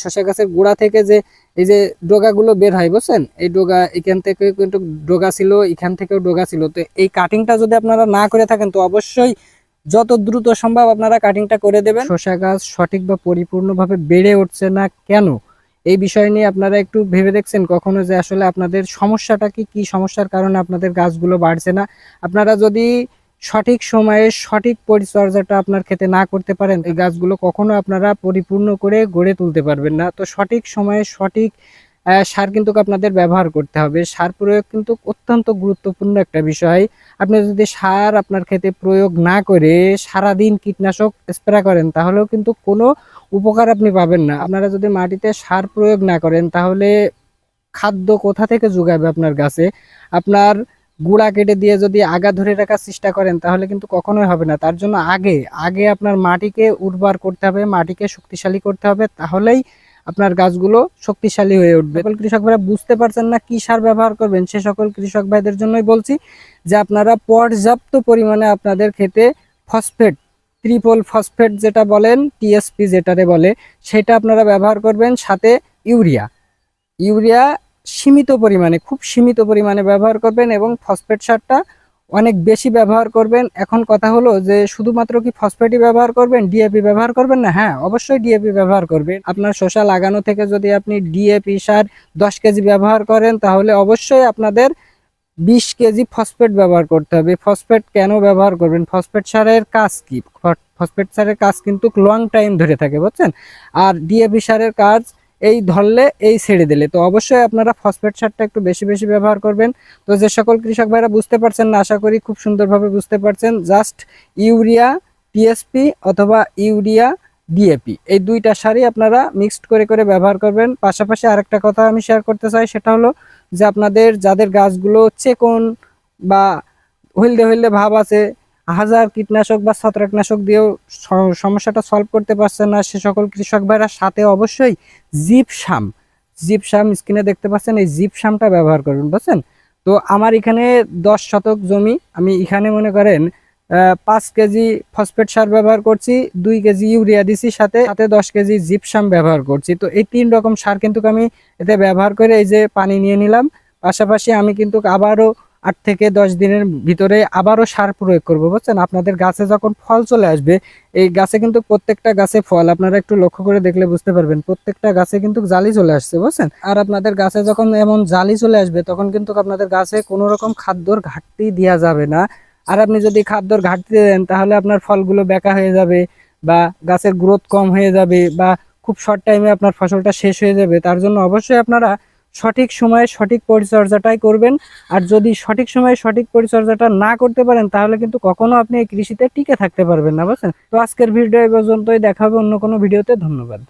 শসা গাছের গোড়া থেকে যে এই যে ডোগাগুলো বের হয়, বুঝছেন, এই ডোগা এখান থেকে কিন্তু ডোগা ছিল, এখান থেকেও ডোগা ছিল। তো এই কাটিংটা যদি আপনারা না করে থাকেন তো অবশ্যই যত দ্রুত সম্ভব আপনারা কাটিংটা করে দেবেন। শসা গাছ সঠিক বা পরিপূর্ণভাবে বেড়ে উঠছে না কেন, এই বিষয় নিয়ে আপনারা একটু ভেবে দেখছেন কখনো যে আসলে আপনাদের সমস্যাটা কি, কি সমস্যার কারণে আপনাদের গাছগুলো বাড়ছে না? আপনারা যদি সঠিক সময়ে সঠিক পরিচর্যাটা আপনার ক্ষেতে না করতে পারেন, এই গাছগুলো কখনো আপনারা পরিপূর্ণ করে গড়ে তুলতে পারবেন না। তো সঠিক সময়ে সঠিক সার কিন্তু আপনাদের ব্যবহার করতে হবে। সার প্রয়োগ কিন্তু অত্যন্ত গুরুত্বপূর্ণ একটা বিষয়। আপনি যদি সার আপনার ক্ষেতে প্রয়োগ না করে সারাদিন কীটনাশক স্প্রে করেন তাহলেও কিন্তু কোনো উপকার আপনি পাবেন না। আপনারা যদি মাটিতে সার প্রয়োগ না করেন তাহলে খাদ্য কোথা থেকে যোগাবে আপনার গাছে? আপনার গুঁড়া কেটে দিয়ে যদি আগা ধরে রাখার চেষ্টা করেন তাহলে কিন্তু কখনোই হবে না। তার জন্য আগে আগে আপনার মাটিকে উর্বর করতে হবে, মাটিকে শক্তিশালী করতে হবে, তাহলেই আপনার গাছগুলো শক্তিশালী হয়ে উঠবে। সকল কৃষক ভাইরা বুঝতে পারছেন না কি সার ব্যবহার করবেন, সে সকল কৃষক ভাইদের জন্যই বলছি যে আপনারা পর্যাপ্ত পরিমাণে আপনাদের ক্ষেতে ফসফেট, ট্রিপল ফসফেট যেটা বলেন, টিএসপি যেটারে বলে, সেটা আপনারা ব্যবহার করবেন। সাথে ইউরিয়া, ইউরিয়া সীমিত পরিমাণে, খুব সীমিত পরিমাণে ব্যবহার করবেন এবং ফসফেট সারটা অনেক বেশি ব্যবহার করবেন। এখন কথা হলো যে শুধুমাত্র কি ফসফেটই ব্যবহার করবেন, ডিএপি ব্যবহার করবেন না? হ্যাঁ, অবশ্যই ডিএপি ব্যবহার করবেন। আপনার শসা লাগানো থেকে যদি আপনি ডিএপি সার 10 কেজি ব্যবহার করেন তাহলে অবশ্যই আপনাদের 20 কেজি ফসফেট ব্যবহার করতে হবে। ফসফেট কেন ব্যবহার করবেন? ফসফেট সারের কাজ কি? ফসফেট সারের কাজ কিন্তু লং টাইম ধরে থাকে, বুঝছেন। আর ডিএপি সারের কাজ এই ধরলে এই ছেড়ে দিলে। তো অবশ্যই আপনারা ফসফেট সারটা একটু বেশি বেশি ব্যবহার করবেন। তো যে সকল কৃষক ভাইরা বুঝতে পারছেন না, আশা করি খুব সুন্দরভাবে বুঝতে পারছেন। জাস্ট ইউরিয়া টিএসপি অথবা ইউরিয়া ডিএপি, এই দুইটা সারই আপনারা মিক্সড করে করে ব্যবহার করবেন। পাশাপাশি আরেকটা কথা আমি শেয়ার করতে চাই, সেটা হলো যে আপনাদের যাদের গাছগুলো চেকন বা হলদে হলদে ভাব আছে, হাজার কীটনাশক বা ছত্রাকনাশক দিয়েও সমস্যাটা সলভ করতে পারছেন না, সে সকল কৃষক ভাইরা সাথে অবশ্যই জিপসাম, জিপসাম স্ক্রিনে দেখতে পাচ্ছেন, এই জিপসামটা ব্যবহার করবেন, বুঝছেন। তো আমার এখানে 10 শতক জমি, আমি এখানে মনে করেন 5 কেজি ফসফেট সার ব্যবহার করছি, 2 কেজি ইউরিয়া দিছি, সাথে 10 কেজি জিপসাম ব্যবহার করছি। তো এই 3 রকম সার কিন্তু আমি এতে ব্যবহার করে এই যে পানি নিয়ে নিলাম। পাশাপাশি আমি কিন্তু আবারও 8 থেকে 10 দিনের ভিতরে আবারও সার প্রয়োগ করব, বুঝছেন। আপনাদের গাছে যখন ফল চলে আসবে, এই গাছে কিন্তু প্রত্যেকটা গাছে ফল, আপনারা একটু লক্ষ্য করে দেখলে বুঝতে পারবেন, প্রত্যেকটা গাছে কিন্তু জালি চলে আসছে, বুঝছেন। আর আপনাদের গাছে যখন এমন জালি চলে আসবে তখন কিন্তু আপনাদের গাছে কোনো রকম খাদ্যর ঘাটতি দেওয়া যাবে না। আর আপনি যদি খাদ্যর ঘাটতি দেন তাহলে আপনার ফলগুলো বেঁকা হয়ে যাবে বা গাছের গ্রোথ কম হয়ে যাবে বা খুব শর্ট টাইমে আপনার ফসলটা শেষ হয়ে যাবে। তার জন্য অবশ্যই আপনারা সঠিক সময়ে সঠিক পরিচর্যাটাই করবেন। আর যদি সঠিক সময়ে সঠিক পরিচর্যাটা না করতে পারেন তাহলে কিন্তু কখনো আপনি এই কৃষিতে টিকে থাকতে পারবেন না, বুঝছেন। তো আজকের ভিডিও এই পর্যন্তই, দেখা হবে অন্য কোনো ভিডিওতে। ধন্যবাদ।